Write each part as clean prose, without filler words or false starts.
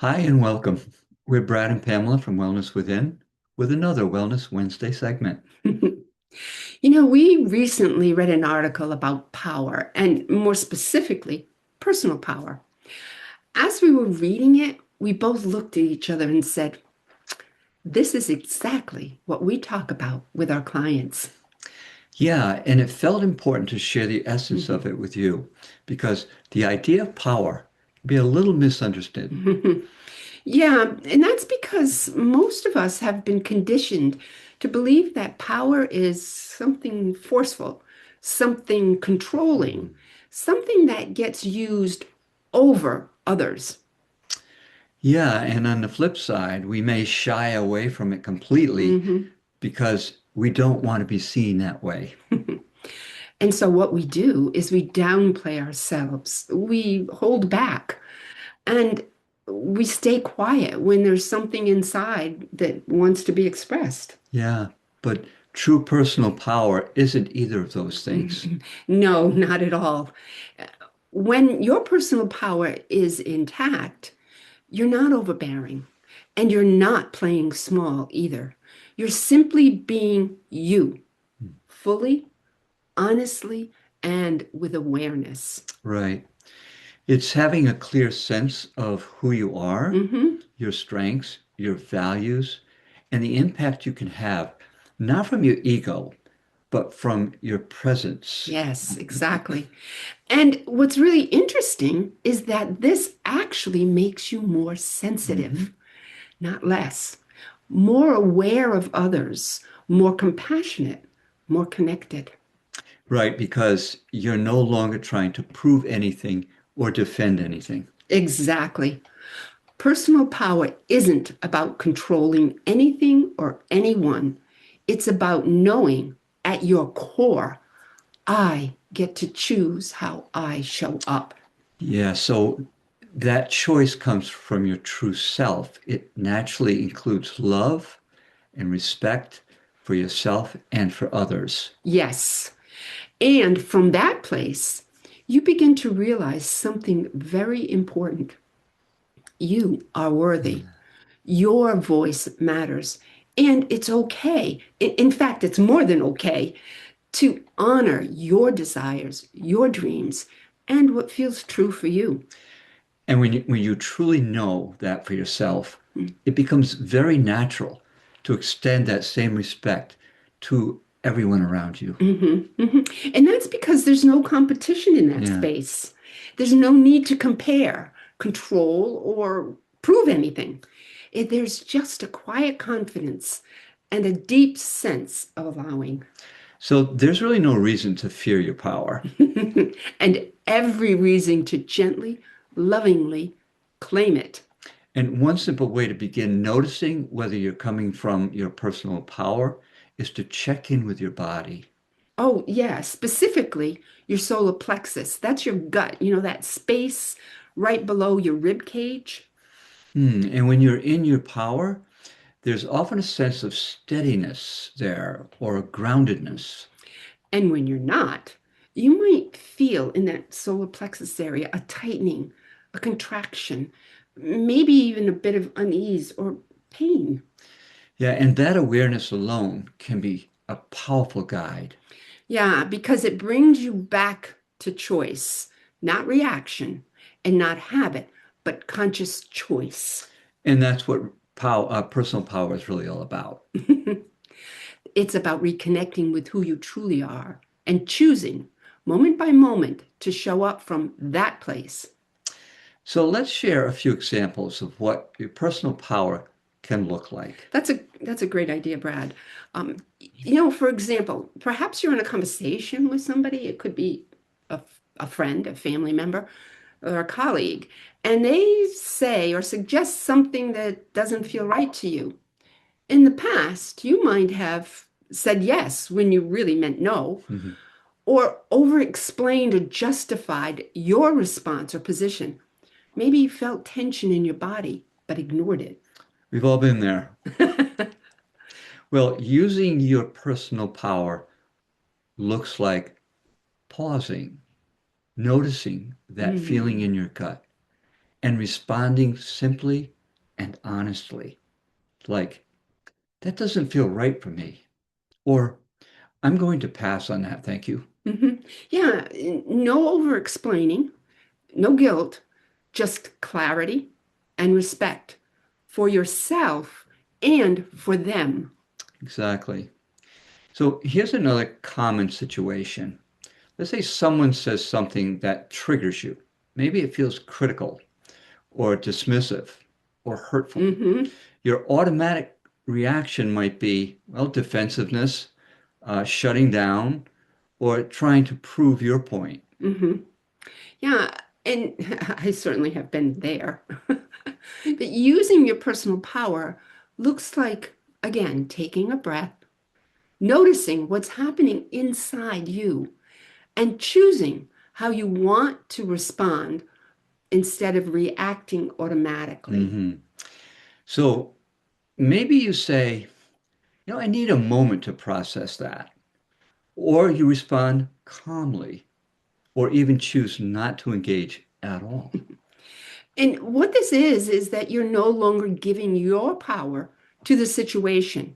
Hi and welcome. We're Brad and Pamela from Wellness Within with another Wellness Wednesday segment. We recently read an article about power and more specifically, personal power. As we were reading it, we both looked at each other and said, this is exactly what we talk about with our clients. Yeah, and it felt important to share the essence of Mhm. it with you because the idea of power can be a little misunderstood. Yeah, and that's because most of us have been conditioned to believe that power is something forceful, something controlling, something that gets used over others. Yeah, and on the flip side, we may shy away from it completely Mhm. because we don't want to be seen that way. And so what we do is we downplay ourselves, we hold back, and we stay quiet when there's something inside that wants to be expressed. Yeah, but true personal power isn't either of those things. No, not at all. When your personal power is intact, you're not overbearing and you're not playing small either. You're simply being you, fully, honestly, and with awareness. Right. It's having a clear sense of who you are, Hmm. your strengths, your values, and the impact you can have, not from your ego, but from your presence. Yes, exactly. And what's really interesting is that this actually makes you more Mhm. sensitive, not less, more aware of others, more compassionate, more connected. Right, because you're no longer trying to prove anything or defend anything. Exactly. Personal power isn't about controlling anything or anyone. It's about knowing at your core, I get to choose how I show up. Yeah, so that choice comes from your true self. It naturally includes love and respect for yourself and for others. Yes. And from that place, you begin to realize something very important. You are worthy. Your voice matters. And it's okay. In fact, it's more than okay to honor your desires, your dreams, and what feels true for you. And when you truly know that for yourself, it becomes very natural to extend that same respect to everyone around you. Mhm, mhm. And that's because there's no competition in that Yeah. space. There's no need to compare, control, or prove anything. There's just a quiet confidence and a deep sense of allowing. So there's really no reason to fear your power. And every reason to gently, lovingly claim it. And one simple way to begin noticing whether you're coming from your personal power is to check in with your body. Oh, yeah, specifically your solar plexus. That's your gut, that space right below your rib cage. And when you're in your power, there's often a sense of steadiness there or a groundedness. And when you're not, you might feel in that solar plexus area a tightening, a contraction, maybe even a bit of unease or pain. Yeah, and that awareness alone can be a powerful guide. Yeah, because it brings you back to choice, not reaction and not habit, but conscious choice. And that's what personal power is really all about. It's about reconnecting with who you truly are and choosing moment by moment to show up from that place. So let's share a few examples of what your personal power can look like. That's a great idea, Brad. For example, perhaps you're in a conversation with somebody. It could be a friend, a family member, or a colleague, and they say or suggest something that doesn't feel right to you. In the past, you might have said yes when you really meant no, Mhm. or over-explained or justified your response or position. Maybe you felt tension in your body, but ignored it. We've all been there. Well, using your personal power looks like pausing, noticing that feeling Mhm. in your gut, and responding simply and honestly. Like, that doesn't feel right for me. Or, I'm going to pass on that, thank you. Yeah, no over explaining, no guilt, just clarity and respect for yourself and for them. Exactly. So here's another common situation. Let's say someone says something that triggers you. Maybe it feels critical or dismissive or hurtful. Hmm. Your automatic reaction might be, well, defensiveness, shutting down, or trying to prove your point. Hmm. Yeah, and I certainly have been there. But using your personal power looks like, again, taking a breath, noticing what's happening inside you, and choosing how you want to respond instead of reacting automatically. Hmm. So maybe you say, I need a moment to process that. Or you respond calmly, or even choose not to engage at all. And what this is that you're no longer giving your power to the situation.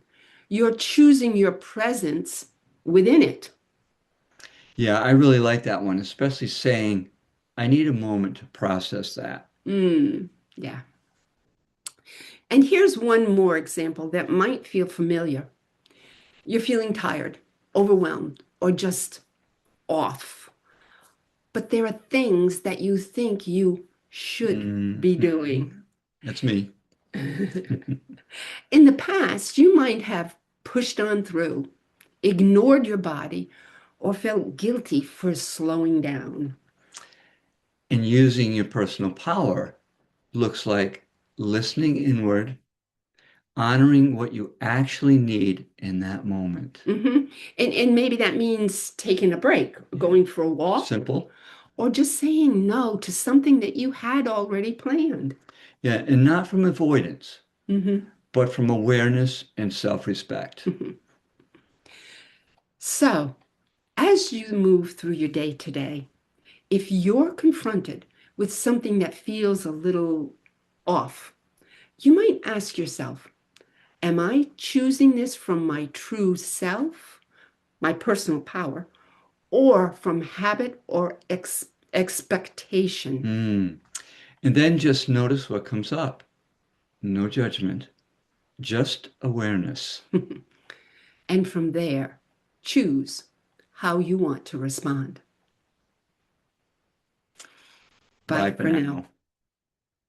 You're choosing your presence within it. Yeah, I really like that one, especially saying, I need a moment to process that. Yeah. And here's one more example that might feel familiar. You're feeling tired, overwhelmed, or just off. But there are things that you think you should be Mhm. doing. That's me. In the past, you might have pushed on through, ignored your body, or felt guilty for slowing down. And using your personal power looks like listening inward, honoring what you actually need in that moment. Hmm. And maybe that means taking a break, Yeah. going for a walk, Simple. or just saying no to something that you had already planned. Yeah, and not from avoidance, Hmm. but from awareness and self-respect. So, as you move through your day today, if you're confronted with something that feels a little off, you might ask yourself, am I choosing this from my true self, my personal power, or from habit or expectation? Mm. And then just notice what comes up. No judgment, just awareness. And from there, choose how you want to respond. Bye Bye for for now. now.